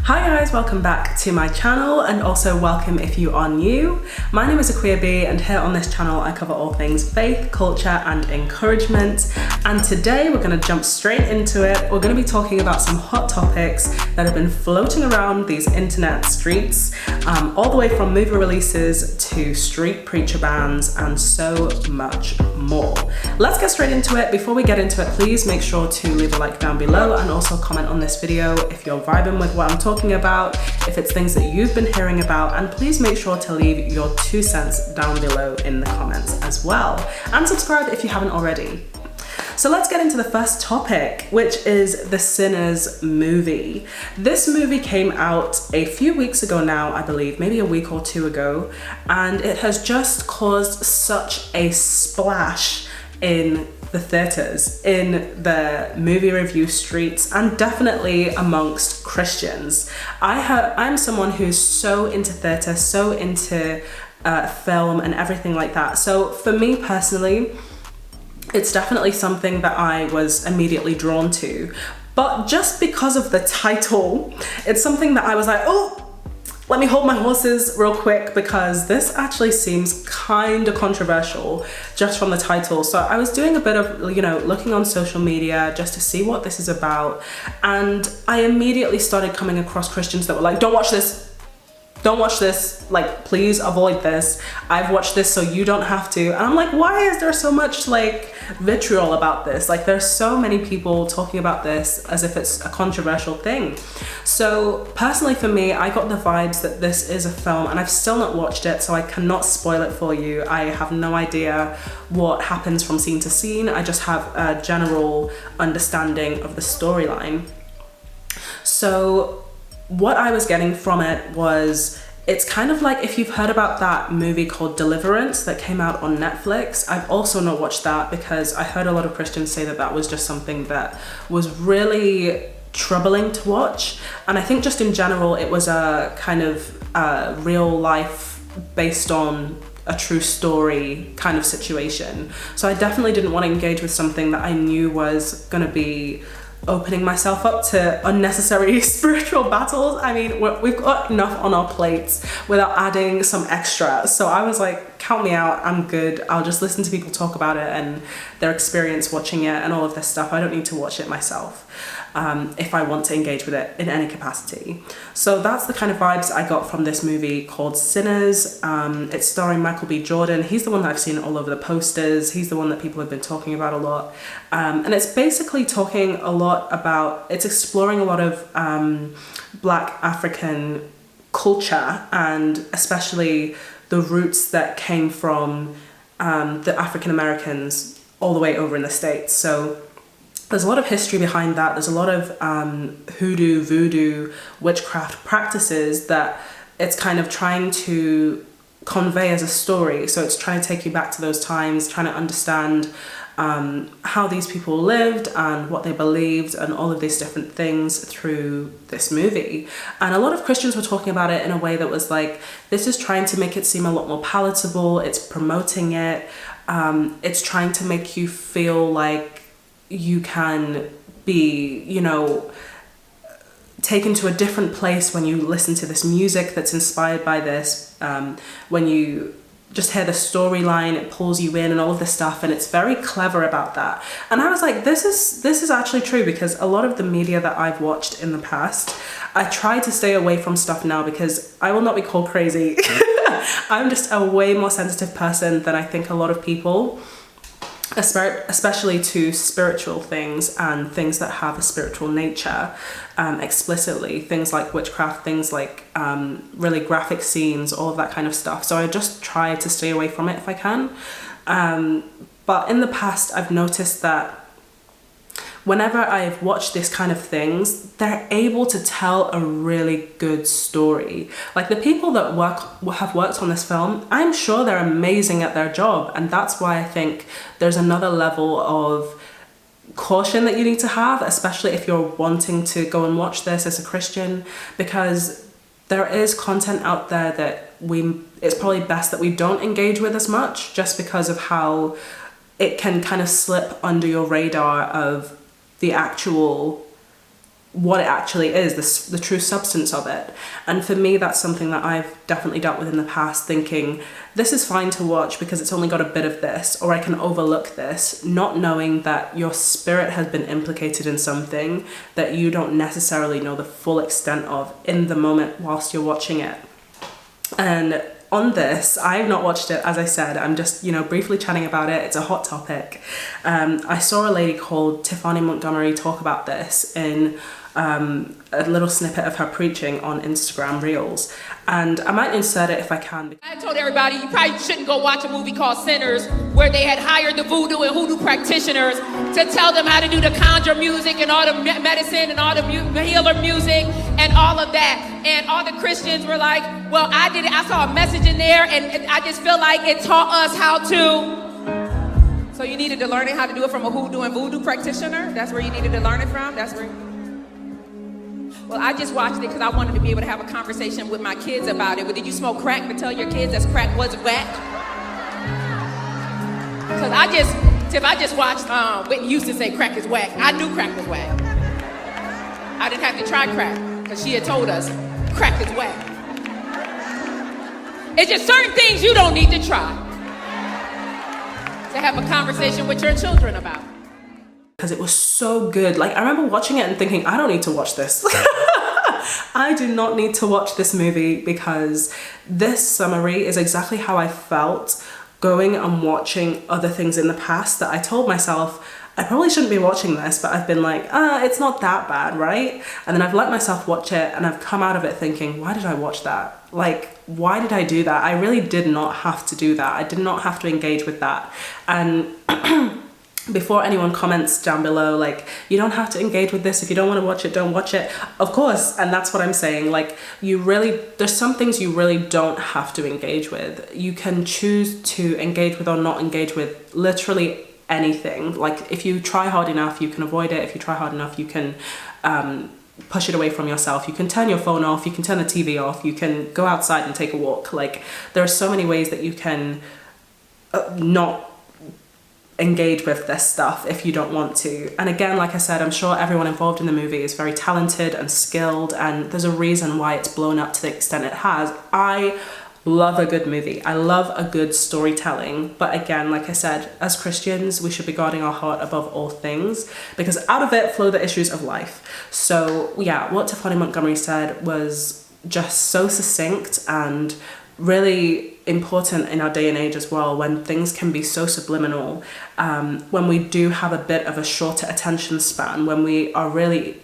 Hi guys, welcome back to my channel and also welcome if you are new. My name is AkuaB and here on this channel I cover all things faith, culture and encouragement. And today we're going to jump straight into it. We're going to be talking about some hot topics that have been floating around these internet streets, all the way from movie releases to street preacher bans and so much more. Let's get straight into it. Before we get into it, please make sure to leave a like down below and also comment on this video if you're vibing with what I'm talking about, if it's things that you've been hearing about, and please make sure to leave your 2 cents down below in the comments as well. And subscribe if you haven't already. So let's get into the first topic, which is the Sinners movie. This movie came out a few weeks ago now, I believe, maybe a week or two ago, and it has just caused such a splash in the theatres, in the movie review streets, and definitely amongst Christians. I'm someone who's so into theatre, so into film and everything like that. So for me personally, it's definitely something that I was immediately drawn to. But just because of the title, it's something that I was like, oh, let me hold my horses real quick because this actually seems kind of controversial just from the title. So I was doing a bit of, looking on social media just to see what this is about. And I immediately started coming across Christians that were like, don't watch this. Don't watch this, like, please avoid this. I've watched this so you don't have to. And I'm like, why is there so much vitriol about this? Like, there's so many people talking about this as if it's a controversial thing. So personally for me, I got the vibes that this is a film, and I've still not watched it, so I cannot spoil it for you. I have no idea what happens from scene to scene. I just have a general understanding of the storyline. So what I was getting from it was, it's kind of like if you've heard about that movie called Deliverance that came out on Netflix. I've also not watched that because I heard a lot of Christians say that that was just something that was really troubling to watch. And I think just in general, it was a kind of real life based on a true story kind of situation. So I definitely didn't want to engage with something that I knew was going to be opening myself up to unnecessary spiritual battles. I mean, we've got enough on our plates without adding some extra. So I was like, count me out, I'm good. I'll just listen to people talk about it and their experience watching it and all of this stuff. I don't need to watch it myself if I want to engage with it in any capacity. So that's the kind of vibes I got from this movie called Sinners. It's starring Michael B. Jordan. He's the one that I've seen all over the posters. He's the one that people have been talking about a lot. And it's basically talking a lot about, it's exploring a lot of Black African culture, and especially the roots that came from the African Americans all the way over in the States. So there's a lot of history behind that. There's a lot of hoodoo, voodoo, witchcraft practices that it's kind of trying to convey as a story. So it's trying to take you back to those times, trying to understand how these people lived and what they believed and all of these different things through this movie. And a lot of Christians were talking about it in a way that was like, this is trying to make it seem a lot more palatable. It's promoting it. It's trying to make you feel like you can be, taken to a different place when you listen to this music that's inspired by this. When you just hear the storyline, it pulls you in and all of this stuff, and it's very clever about that. And I was like, this is actually true, because a lot of the media that I've watched in the past, I try to stay away from stuff now because I will not be called crazy. I'm just a way more sensitive person than I think a lot of people, especially to spiritual things and things that have a spiritual nature, explicitly, things like witchcraft, things like really graphic scenes, all of that kind of stuff. So I just try to stay away from it if I can. But in the past, I've noticed that whenever I've watched this kind of things, they're able to tell a really good story. Like the people that have worked on this film, I'm sure they're amazing at their job. And that's why I think there's another level of caution that you need to have, especially if you're wanting to go and watch this as a Christian, because there is content out there that it's probably best that we don't engage with as much, just because of how it can kind of slip under your radar of the actual what it actually is, the true substance of it. And for me, that's something that I've definitely dealt with in the past, thinking this is fine to watch because it's only got a bit of this, or I can overlook this, not knowing that your spirit has been implicated in something that you don't necessarily know the full extent of in the moment whilst you're watching it. And on this, I've not watched it, as I said, I'm just, briefly chatting about it. It's a hot topic. I saw a lady called Tiffany Montgomery talk about this in a little snippet of her preaching on Instagram Reels. And I might insert it if I can. I told everybody you probably shouldn't go watch a movie called Sinners, where they had hired the voodoo and hoodoo practitioners to tell them how to do the conjure music and all the medicine and all the healer music and all of that. And all the Christians were like, well, I did it. I saw a message in there, and I just feel like it taught us how to. So you needed to learn how to do it from a hoodoo and voodoo practitioner? That's where you needed to learn it from? Well, I just watched it because I wanted to be able to have a conversation with my kids about it. But did you smoke crack to tell your kids that crack wasn't whack? Because I just watched Whitney Houston say crack is whack. I knew crack was whack. I didn't have to try crack because she had told us crack is whack. It's just certain things you don't need to try to have a conversation with your children about. Because it was so good. Like, I remember watching it and thinking, I don't need to watch this. I do not need to watch this movie, because this summary is exactly how I felt going and watching other things in the past that I told myself, I probably shouldn't be watching this, but I've been like, it's not that bad, right? And then I've let myself watch it, and I've come out of it thinking, why did I watch that? Like, why did I do that? I really did not have to do that. I did not have to engage with that. And before anyone comments down below, like, you don't have to engage with this. If you don't want to watch it, don't watch it. Of course, and that's what I'm saying. Like, there's some things you really don't have to engage with. You can choose to engage with or not engage with literally anything. Like, if you try hard enough, you can avoid it. If you try hard enough, you can push it away from yourself. You can turn your phone off. You can turn the TV off. You can go outside and take a walk. Like, there are so many ways that you can not engage with this stuff if you don't want to. And again, like I said, I'm sure everyone involved in the movie is very talented and skilled, and there's a reason why it's blown up to the extent it has. I love a good movie. I love a good storytelling. But again, like I said, as Christians, we should be guarding our heart above all things, because out of it flow the issues of life. So yeah, what Tiffany Montgomery said was just so succinct and really important in our day and age as well, when things can be so subliminal, when we do have a bit of a shorter attention span, when we are really,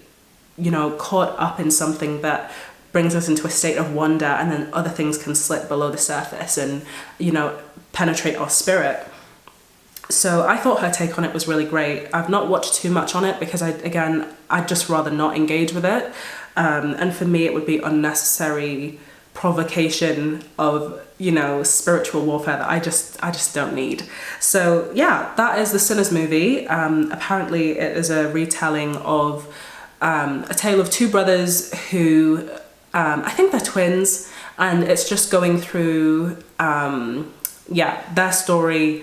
caught up in something that brings us into a state of wonder, and then other things can slip below the surface and, penetrate our spirit. So I thought her take on it was really great. I've not watched too much on it because I'd just rather not engage with it. And for me, it would be unnecessary provocation of spiritual warfare that I just don't need. So yeah, that is the Sinners movie. Apparently it is a retelling of a tale of two brothers who I think they're twins, and it's just going through their story.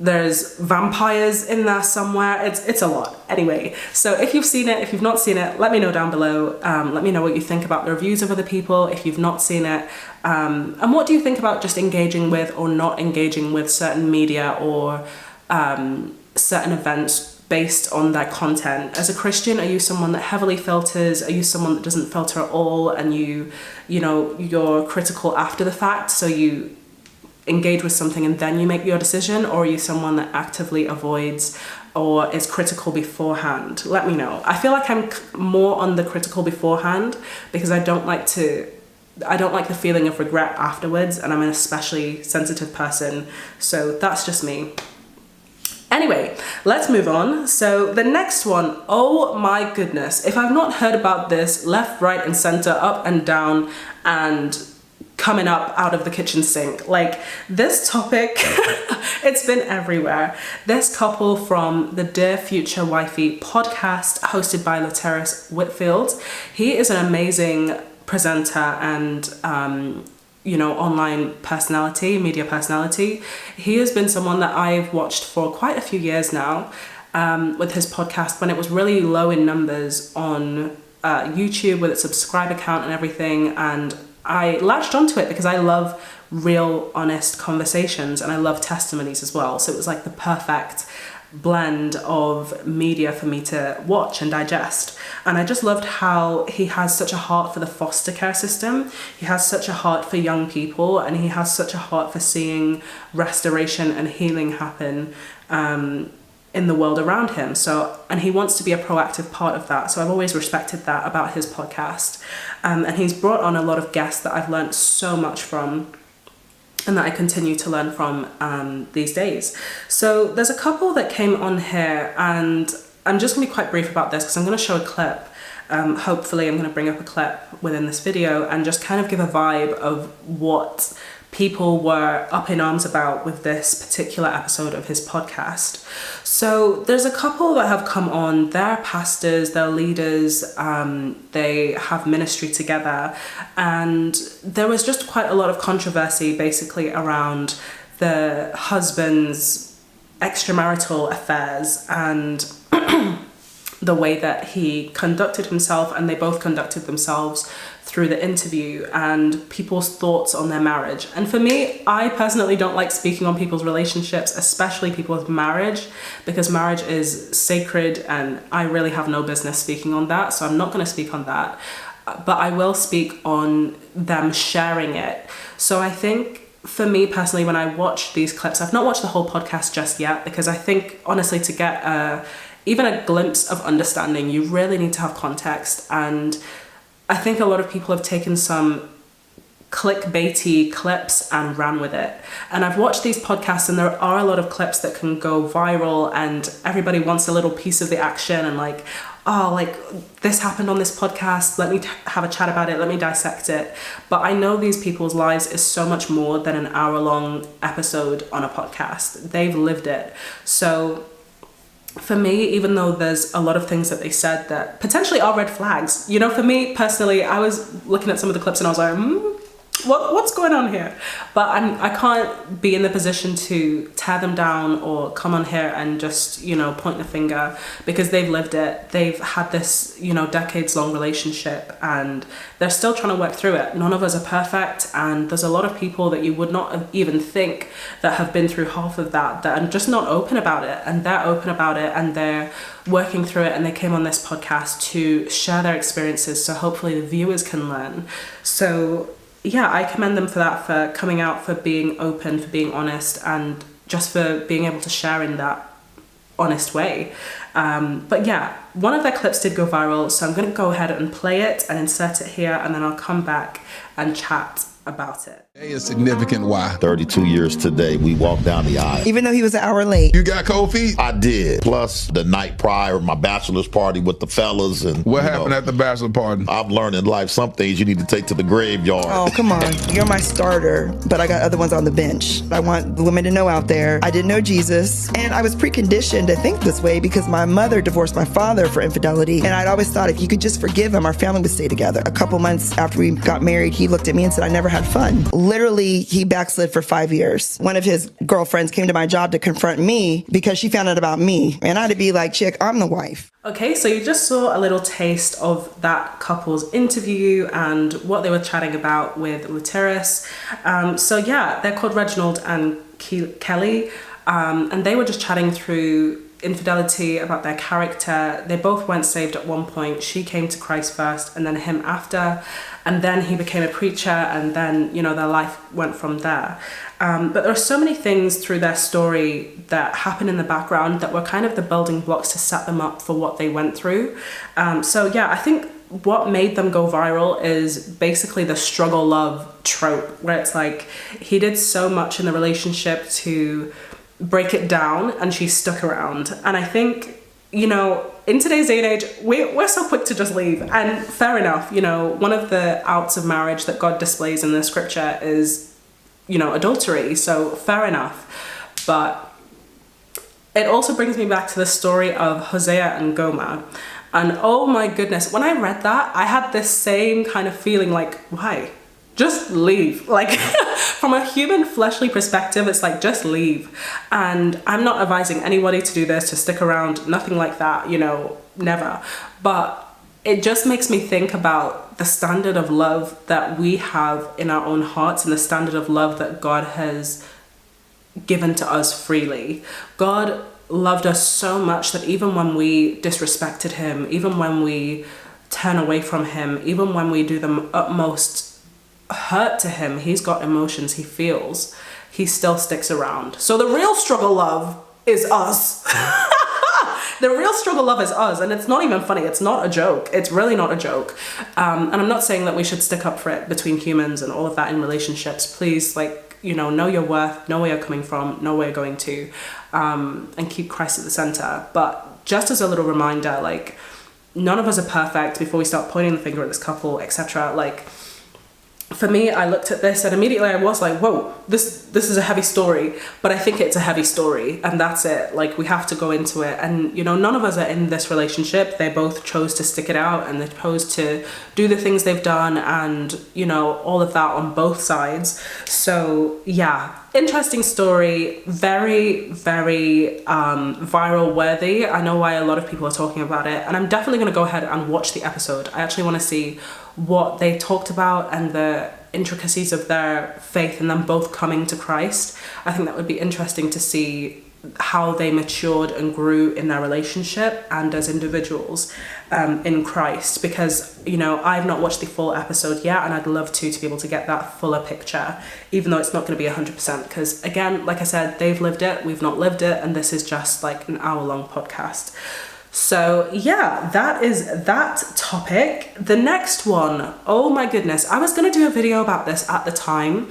There's vampires in there somewhere. It's a lot. Anyway, so if you've seen it, if you've not seen it, let me know down below. Let me know what you think about the reviews of other people if you've not seen it. And what do you think about just engaging with or not engaging with certain media or certain events based on their content? As a Christian, are you someone that heavily filters? Are you someone that doesn't filter at all, and you're critical after the fact, so you engage with something and then you make your decision? Or are you someone that actively avoids or is critical beforehand? Let me know. I feel like I'm more on the critical beforehand, because I don't like the feeling of regret afterwards, and I'm an especially sensitive person, so that's just me. Anyway, let's move on. So the next one, oh my goodness, if I've not heard about this left, right, and center, up and down, and coming up out of the kitchen sink, like, this topic, it's been everywhere. This couple from the Dear Future Wifey podcast, hosted by Lateris Whitfield, he is an amazing presenter and online personality, media personality. He has been someone that I've watched for quite a few years now, with his podcast when it was really low in numbers on YouTube with its subscriber count and everything, and I latched onto it because I love real, honest conversations and I love testimonies as well. So it was like the perfect blend of media for me to watch and digest. And I just loved how he has such a heart for the foster care system. He has such a heart for young people, and he has such a heart for seeing restoration and healing happen in the world around him. So, and he wants to be a proactive part of that. So I've always respected that about his podcast. And he's brought on a lot of guests that I've learned so much from, and that I continue to learn from these days. So there's a couple that came on here, and I'm just gonna be quite brief about this because I'm gonna show a clip. Hopefully I'm gonna bring up a clip within this video and just kind of give a vibe of what people were up in arms about with this particular episode of his podcast. So there's a couple that have come on, they're pastors, they're leaders, they have ministry together, and there was just quite a lot of controversy basically around the husband's extramarital affairs and the way that he conducted himself, and they both conducted themselves through the interview, and people's thoughts on their marriage. And for me, I personally don't like speaking on people's relationships, especially people's marriage, because marriage is sacred and I really have no business speaking on that. So I'm not going to speak on that, but I will speak on them sharing it. So I think for me personally, when I watch these clips, I've not watched the whole podcast just yet, because I think honestly to get even a glimpse of understanding, you really need to have context. And I think a lot of people have taken some clickbaity clips and ran with it. And I've watched these podcasts, and there are a lot of clips that can go viral, and everybody wants a little piece of the action, and like, oh, like this happened on this podcast, let me have a chat about it, let me dissect it. But I know these people's lives is so much more than an hour-long episode on a podcast. They've lived it. So for me, even though there's a lot of things that they said that potentially are red flags, you know, for me personally, I was looking at some of the clips and I was like, what's going on here? But I can't be in the position to tear them down or come on here and just, you know, point the finger, because they've lived it. They've had this, you know, decades-long relationship, and they're still trying to work through it. None of us are perfect, and there's a lot of people that you would not even think that have been through half of that are just not open about it, and they're open about it, and they're working through it, and they came on this podcast to share their experiences, so hopefully the viewers can learn. So yeah, I commend them for that, for coming out, for being open, for being honest, and just for being able to share in that honest way. But yeah, one of their clips did go viral, so I'm going to go ahead and play it and insert it here, and then I'll come back and chat about it. Today is significant. Why? 32 years today, we walked down the aisle. Even though he was an hour late. You got cold feet? I did. Plus, the night prior, my bachelor's party with the fellas. And What happened at the bachelor party? I've learned in life some things you need to take to the graveyard. Oh, come on. You're my starter, but I got other ones on the bench. I want the women to know out there, I didn't know Jesus, and I was preconditioned to think this way because my mother divorced my father for infidelity, and I'd always thought if you could just forgive him, our family would stay together. A couple months after we got married, he looked at me and said, I never had fun. Literally, he backslid for 5 years. One of his girlfriends came to my job to confront me because she found out about me. And I had to be like, chick, I'm the wife. Okay, so you just saw a little taste of that couple's interview and what they were chatting about with Luteris. So yeah, they're called Reginald and Kelly, and they were just chatting through infidelity, about their character. They both weren't saved at one point. She came to Christ first, and then him after, and then he became a preacher, and then, you know, their life went from there. But there are so many things through their story that happen in the background that were kind of the building blocks to set them up for what they went through. So yeah, I think what made them go viral is basically the struggle love trope, where it's like he did so much in the relationship to break it down, and she stuck around. And I think, you know, in today's day and age, we're so quick to just leave. And fair enough, you know, one of the outs of marriage that God displays in the scripture is, you know, adultery. So fair enough. But it also brings me back to the story of Hosea and Gomer. And oh my goodness, when I read that, I had this same kind of feeling like, why? Just leave. Like from a human fleshly perspective, it's like, just leave. And I'm not advising anybody to do this, to stick around, nothing like that, you know, never. But it just makes me think about the standard of love that we have in our own hearts and the standard of love that God has given to us freely. God loved us so much that even when we disrespected him, even when we turn away from him, even when we do the utmost hurt to him, he's got emotions, he feels, he still sticks around. So the real struggle love is us. The real struggle love is us, and it's not even funny. It's not a joke. It's really not a joke. And I'm not saying that we should stick up for it between humans and all of that in relationships. Please, like, you know your worth, know where you're coming from, know where you're going to, and keep Christ at the center. But just as a little reminder, like, none of us are perfect before we start pointing the finger at this couple, etc. Like, for me, I looked at this and immediately I was like, whoa, this is a heavy story, but I think it's a heavy story, and that's it. Like, we have to go into it. And, you know, none of us are in this relationship. They both chose to stick it out, and they chose to do the things they've done, and, you know, all of that on both sides. So yeah, interesting story, very, very viral worthy. I know why a lot of people are talking about it, and I'm definitely going to go ahead and watch the episode. I actually want to see what they talked about and the intricacies of their faith and them both coming to Christ. I think that would be interesting to see how they matured and grew in their relationship and as individuals in Christ, because, you know, I've not watched the full episode yet, and I'd love to be able to get that fuller picture, even though it's not going to be 100%, because again, like I said, they've lived it, we've not lived it, and this is just like an hour-long podcast. So yeah, that is that topic. The next one, oh my goodness, I was going to do a video about this at the time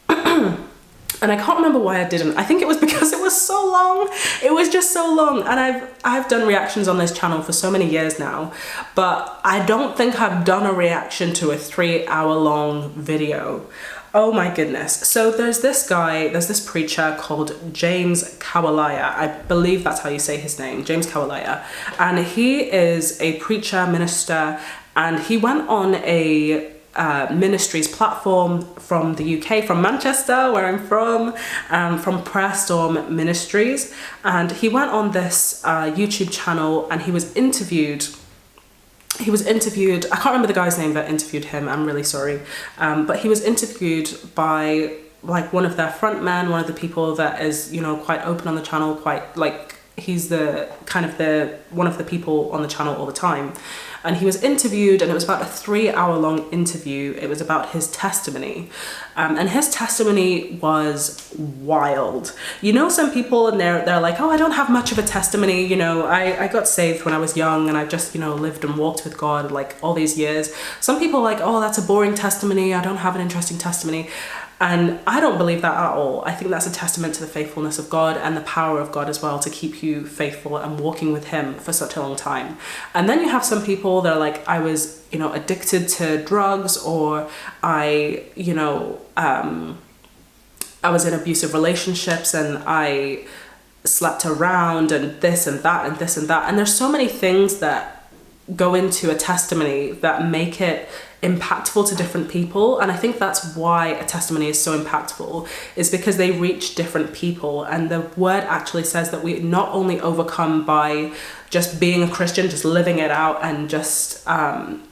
and I can't remember why I didn't. I think it was because it was so long. It was just so long, and I've done reactions on this channel for so many years now, but I don't think I've done a reaction to a 3-hour-long video. Oh my goodness. So there's this preacher called James Kawalaya. I believe that's how you say his name, James Kawalaya. And he is a preacher, minister, and he went on a ministries platform from the UK, from Manchester, where I'm from Prayer Storm Ministries. And he went on this YouTube channel, and he was interviewed, I can't remember the guy's name that interviewed him, I'm really sorry, but he was interviewed by like one of their front men, one of the people that is, you know, quite open on the channel, quite like, he's the kind of one of the people on the channel all the time. And he was interviewed, and it was about a 3-hour-long interview. It was about his testimony. And his testimony was wild. You know, some people, and they're like, oh, I don't have much of a testimony. You know, I got saved when I was young, and I just, you know, lived and walked with God like all these years. Some people are like, oh, that's a boring testimony. I don't have an interesting testimony. And I don't believe that at all. I think that's a testament to the faithfulness of God and the power of God as well to keep you faithful and walking with him for such a long time. And then you have some people that are like, I was, you know, addicted to drugs, or I, you know, I was in abusive relationships, and I slept around, and this and that and this and that. And there's so many things that go into a testimony that make it impactful to different people. And I think that's why a testimony is so impactful, is because they reach different people. And the word actually says that we not only overcome by just being a Christian, just living it out, and just,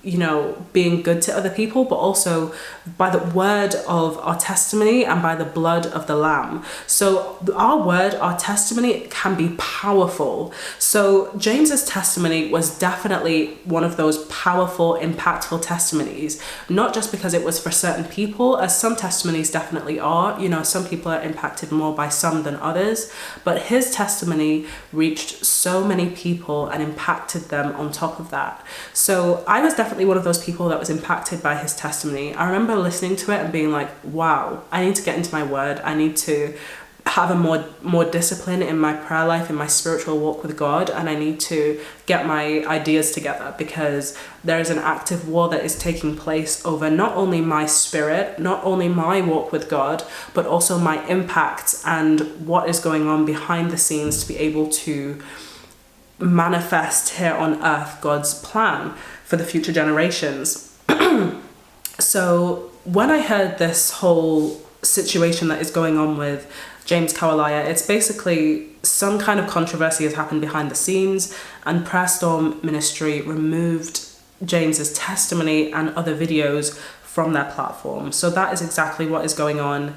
you know, being good to other people, but also by the word of our testimony and by the blood of the Lamb. So our word, our testimony can be powerful. So James's testimony was definitely one of those powerful, impactful testimonies, not just because it was for certain people, as some testimonies definitely are. You know, some people are impacted more by some than others, but his testimony reached so many people and impacted them on top of that. So I was definitely one of those people that was impacted by his testimony. I remember listening to it and being like, wow, I need to get into my word. I need to have a more discipline in my prayer life, in my spiritual walk with God, and I need to get my ideas together, because there is an active war that is taking place over not only my spirit, not only my walk with God, but also my impact and what is going on behind the scenes to be able to manifest here on earth God's plan for the future generations. So when I heard this whole situation that is going on with James Kawalaya, it's basically some kind of controversy has happened behind the scenes, and Prayer Storm Ministry removed James's testimony and other videos from their platform. So that is exactly what is going on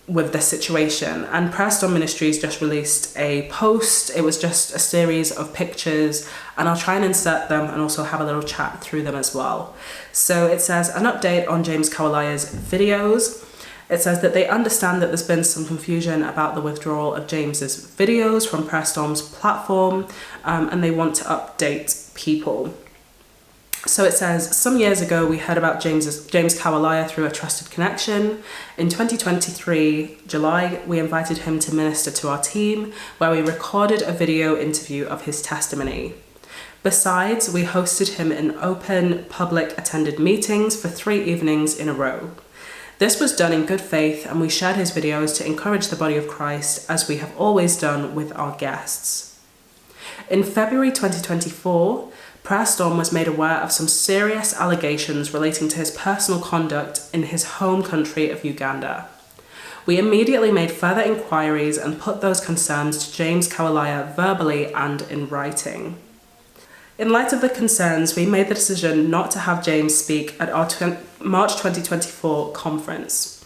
with this situation. And Prayer Storm Ministries just released a post. It was just a series of pictures, and I'll try and insert them and also have a little chat through them as well. So it says, an update on James Kawalaya's videos. It says that they understand that there's been some confusion about the withdrawal of James's videos from Prayer Storm's platform, and they want to update people. So it says, some years ago, we heard about James Kawalaya through a trusted connection. In 2023, July, we invited him to minister to our team, where we recorded a video interview of his testimony. Besides, we hosted him in open, public attended meetings for 3 evenings in a row. This was done in good faith, and we shared his videos to encourage the body of Christ, as we have always done with our guests. In February 2024, Prayer Storm was made aware of some serious allegations relating to his personal conduct in his home country of Uganda. We immediately made further inquiries and put those concerns to James Kawalaya verbally and in writing. In light of the concerns, we made the decision not to have James speak at our March 2024 conference.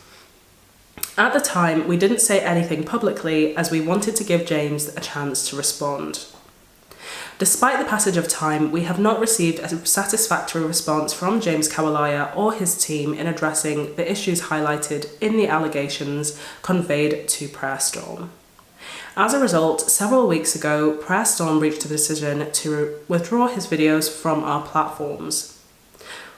At the time, we didn't say anything publicly as we wanted to give James a chance to respond. Despite the passage of time, we have not received a satisfactory response from James Kawalaya or his team in addressing the issues highlighted in the allegations conveyed to Prayer Storm. As a result, several weeks ago, Prayer Storm reached a decision to withdraw his videos from our platforms.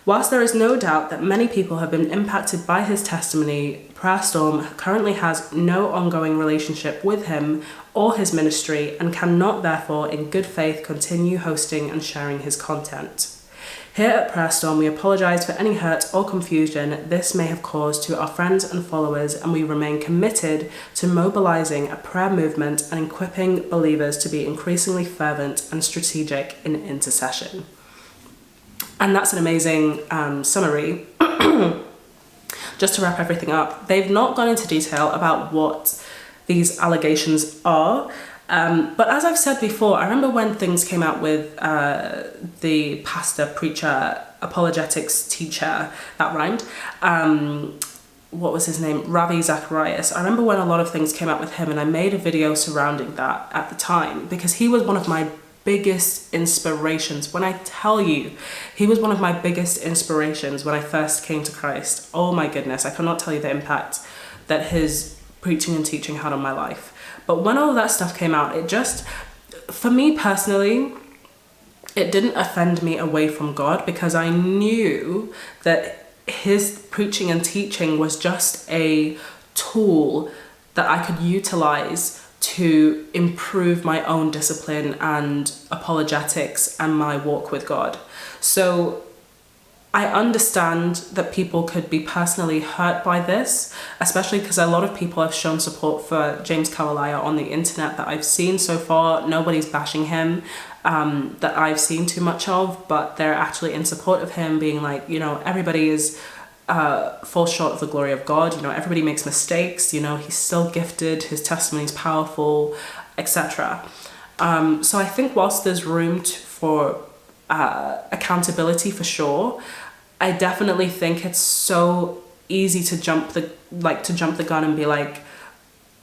Whilst there is no doubt that many people have been impacted by his testimony, Prayer Storm currently has no ongoing relationship with him or his ministry and cannot therefore in good faith continue hosting and sharing his content. Here at Prayer Storm, we apologise for any hurt or confusion this may have caused to our friends and followers, and we remain committed to mobilising a prayer movement and equipping believers to be increasingly fervent and strategic in intercession. And that's an amazing summary. Just to wrap everything up, they've not gone into detail about what these allegations are. But as I've said before, I remember when things came out with the pastor, preacher, apologetics teacher, that rhymed, what was his name? Ravi Zacharias. I remember when a lot of things came out with him, and I made a video surrounding that at the time because he was one of my biggest inspirations. When I tell you, he was one of my biggest inspirations when I first came to Christ. Oh my goodness, I cannot tell you the impact that his preaching and teaching had on my life. But when all of that stuff came out, it just, for me personally, it didn't offend me away from God, because I knew that his preaching and teaching was just a tool that I could utilize to improve my own discipline and apologetics and my walk with God. So I understand that people could be personally hurt by this, especially because a lot of people have shown support for James Kawalaya on the internet that I've seen so far. Nobody's bashing him that I've seen too much of, but they're actually in support of him, being like, you know, everybody is falls short of the glory of God. You know, everybody makes mistakes. You know, he's still gifted. His testimony is powerful, etc. So I think whilst there's room for accountability for sure, I definitely think it's so easy to jump the gun and be like,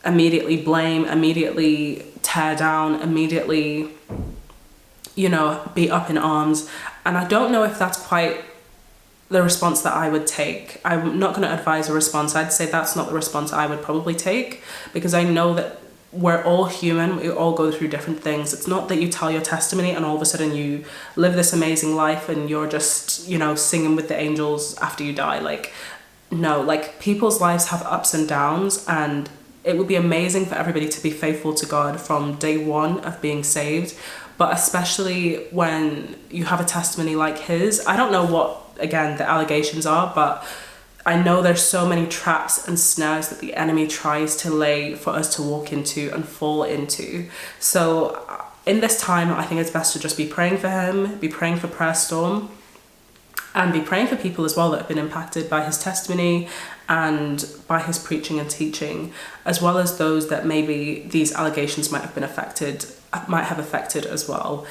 immediately blame, immediately tear down, immediately, you know, be up in arms. And I don't know if that's quite the response that I would take. I'm not going to advise a response. I'd say that's not the response I would probably take, because I know that we're all human. We all go through different things. It's not that you tell your testimony and all of a sudden you live this amazing life and you're just, you know, singing with the angels after you die. Like, no, like, people's lives have ups and downs, and it would be amazing for everybody to be faithful to God from day one of being saved. But especially when you have a testimony like his, I don't know what, again, the allegations are, but I know there's so many traps and snares that the enemy tries to lay for us to walk into and fall into. So in this time, I think it's best to just be praying for him, be praying for Prayer Storm, and be praying for people as well that have been impacted by his testimony and by his preaching and teaching, as well as those that maybe these allegations might have been affected might have affected as well.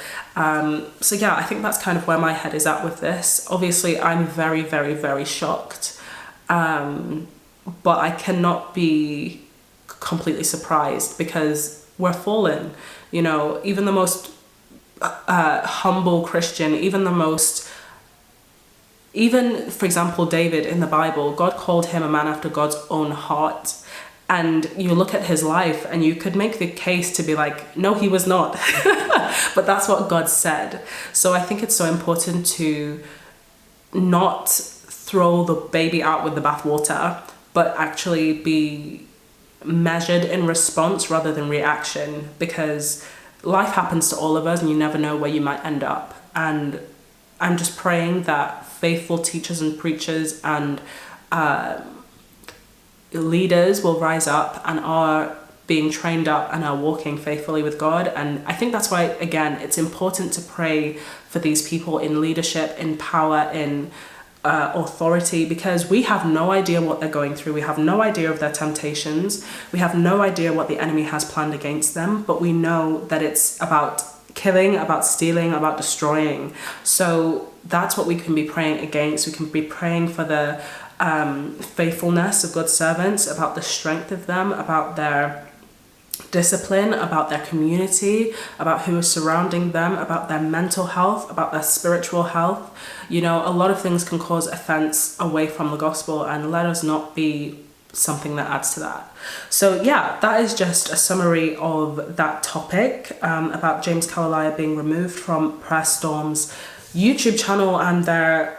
So yeah, I think that's kind of where my head is at with this. Obviously, I'm very, very, very shocked, but I cannot be completely surprised because we're fallen. You know, even the most humble Christian, even, for example, David in the Bible, God called him a man after God's own heart. And you look at his life and you could make the case to be like, no, he was not. But that's what God said. So I think it's so important to not throw the baby out with the bathwater, but actually be measured in response rather than reaction, because life happens to all of us and you never know where you might end up. And I'm just praying that faithful teachers and preachers and leaders will rise up and are being trained up and are walking faithfully with God. And I think that's why, again, it's important to pray for these people in leadership, in power, in authority, because we have no idea what they're going through. We have no idea of their temptations. We have no idea what the enemy has planned against them, but we know that it's about killing, about stealing, about destroying. So that's what we can be praying against. We can be praying for the faithfulness of God's servants, about the strength of them, about their discipline, about their community, about who is surrounding them, about their mental health, about their spiritual health. You know, a lot of things can cause offense away from the gospel, and let us not be something that adds to that. So yeah, that is just a summary of that topic, about James Callaliah being removed from Prayer Storm's YouTube channel and their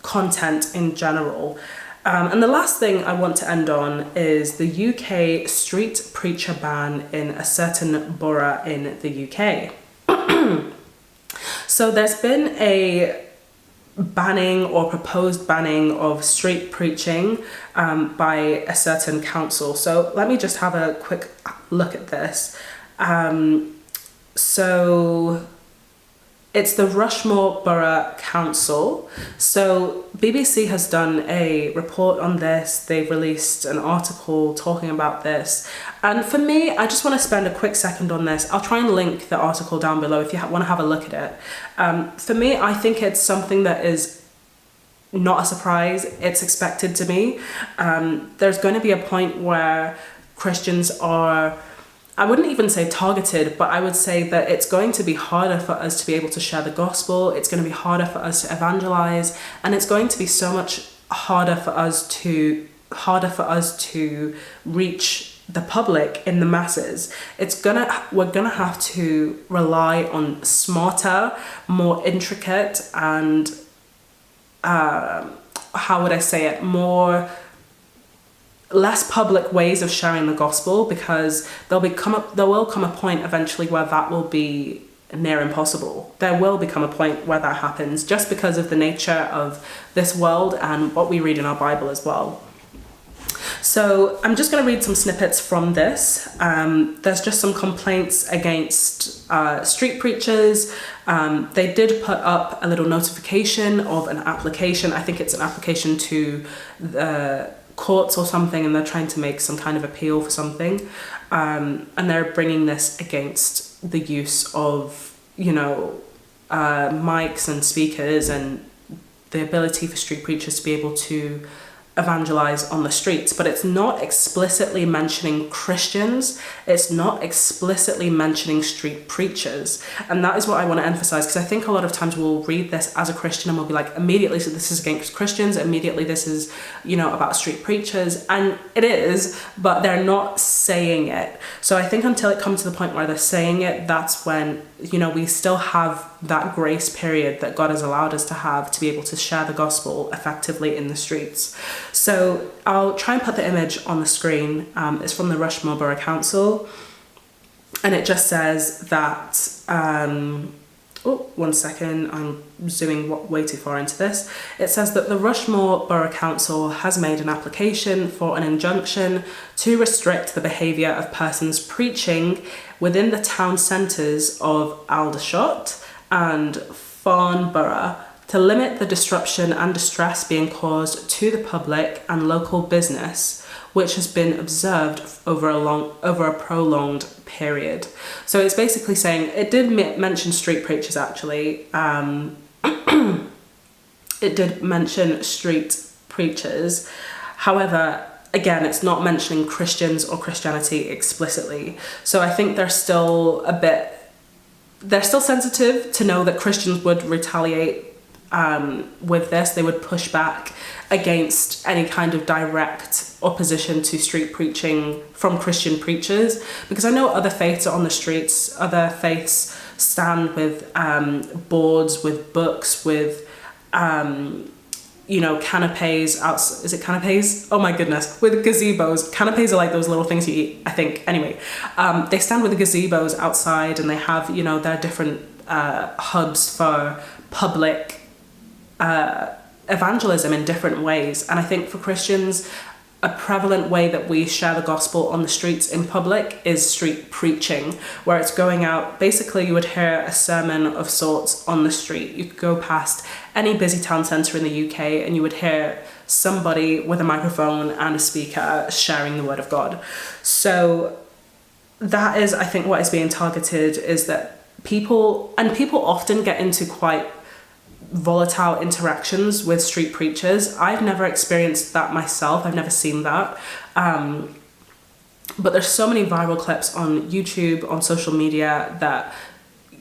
content in general. And the last thing I want to end on is the UK street preacher ban in a certain borough in the UK. So there's been a banning or proposed banning of street preaching by a certain council. So let me just have a quick look at this. So it's the Rushmore Borough Council. So BBC has done a report on this. They've released an article talking about this. And for me, I just want to spend a quick second on this. I'll try and link the article down below if you want to have a look at it. For me, I think it's something that is not a surprise. It's expected to me. There's going to be a point where Christians are, I wouldn't even say targeted, but I would say that it's going to be harder for us to be able to share the gospel. It's going to be harder for us to evangelize, and it's going to be so much harder for us to reach the public in the masses. We're gonna have to rely on smarter, more intricate, and how would I say it, less public ways of sharing the gospel, because there will come a point eventually where that will be near impossible. There will become a point where that happens, just because of the nature of this world and what we read in our Bible as well. So I'm just going to read some snippets from this. There's just some complaints against street preachers. They did put up a little notification of an application. I think it's an application to the courts or something, and they're trying to make some kind of appeal for something, and they're bringing this against the use of, mics and speakers and the ability for street preachers to be able to evangelize on the streets. But it's not explicitly mentioning Christians, it's not explicitly mentioning street preachers, and that is what I want to emphasize, because I think a lot of times we'll read this as a Christian and we'll be like, immediately, so this is against Christians, immediately this is about street preachers, and it is, but they're not saying it. So I think until it comes to the point where they're saying it, that's when we still have that grace period that God has allowed us to have to be able to share the gospel effectively in the streets. So I'll try and put the image on the screen. It's from the Rushmore Borough Council, and it just says that, one second, I'm zooming way too far into this. It says that the Rushmore Borough Council has made an application for an injunction to restrict the behaviour of persons preaching within the town centres of Aldershot and Farnborough, to limit the disruption and distress being caused to the public and local business which has been observed over a prolonged period. So it's basically saying, it did mention street preachers actually. It did mention street preachers. However, again, it's not mentioning Christians or Christianity explicitly. So I think they're still sensitive to know that Christians would retaliate with this. They would push back against any kind of direct opposition to street preaching from Christian preachers, because I know other faiths are on the streets. Other faiths stand with boards, with books, with canapes out. Is it canapes? Oh my goodness, with gazebos. Canapes are like those little things you eat, I think. Anyway, they stand with the gazebos outside, and they have, their different hubs for public evangelism in different ways. And I think for Christians, a prevalent way that we share the gospel on the streets in public is street preaching, where it's going out. Basically, you would hear a sermon of sorts on the street. You could go past any busy town centre in the UK and you would hear somebody with a microphone and a speaker sharing the word of God. So that is, I think, what is being targeted, is that people often get into quite volatile interactions with street preachers. I've never experienced that myself. I've never seen that. But there's so many viral clips on YouTube, on social media, that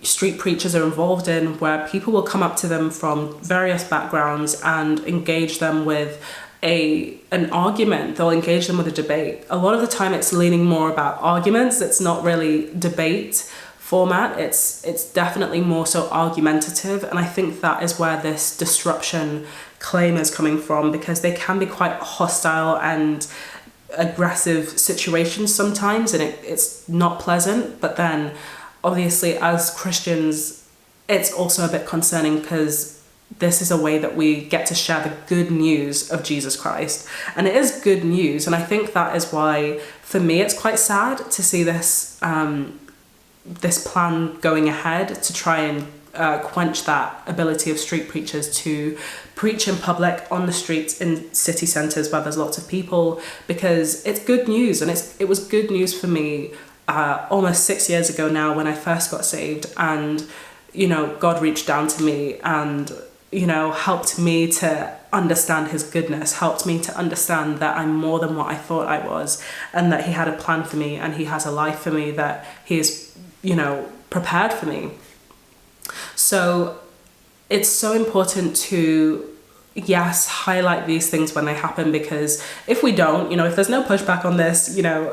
street preachers are involved in, where people will come up to them from various backgrounds and engage them with an argument. They'll engage them with a debate. A lot of the time it's leaning more about arguments. It's not really debate format. It's definitely more so argumentative, and I think that is where this disruption claim is coming from, because they can be quite hostile and aggressive situations sometimes, and it's not pleasant. But then obviously as Christians, it's also a bit concerning, because this is a way that we get to share the good news of Jesus Christ, and it is good news. And I think that is why, for me, it's quite sad to see this this plan going ahead to try and quench that ability of street preachers to preach in public on the streets in city centres where there's lots of people, because it's good news. And it was good news for me almost 6 years ago now, when I first got saved, and God reached down to me and helped me to understand his goodness, helped me to understand that I'm more than what I thought I was, and that he had a plan for me, and he has a life for me that he is prepared for me. So it's so important to, yes, highlight these things when they happen, because if we don't, if there's no pushback on this,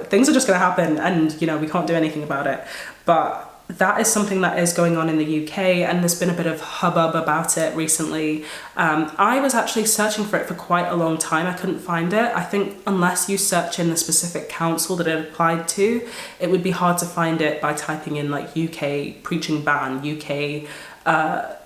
things are just going to happen, and we can't do anything about it. But that is something that is going on in the UK, and there's been a bit of hubbub about it recently. I was actually searching for it for quite a long time. I couldn't find it. I think unless you search in the specific council that it applied to, it would be hard to find it by typing in like UK preaching ban, UK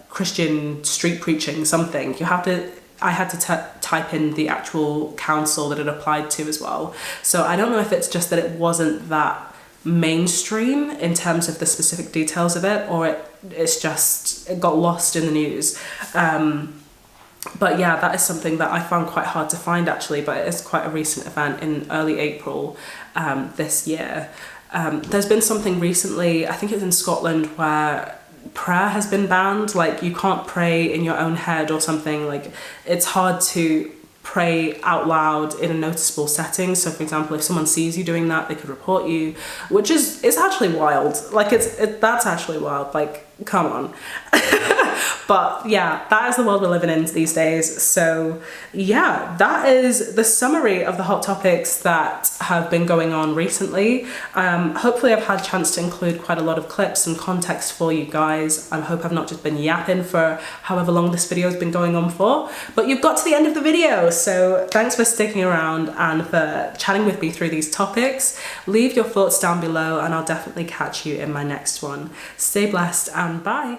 Christian street preaching something. I had to type in the actual council that it applied to as well. So I don't know if it's just that it wasn't that mainstream in terms of the specific details of it, or it got lost in the news. But yeah, that is something that I found quite hard to find actually, but it is quite a recent event in early April this year. There's been something recently, I think it's in Scotland, where prayer has been banned. Like, you can't pray in your own head or something. Like, it's hard to pray out loud in a noticeable setting. So for example, if someone sees you doing that, they could report you, which is actually wild. Like, that's actually wild. Like, come on. But yeah, that is the world we're living in these days. So yeah, that is the summary of the hot topics that have been going on recently. Hopefully I've had a chance to include quite a lot of clips and context for you guys. I hope I've not just been yapping for however long this video has been going on for, but you've got to the end of the video. So thanks for sticking around and for chatting with me through these topics. Leave your thoughts down below and I'll definitely catch you in my next one. Stay blessed and bye.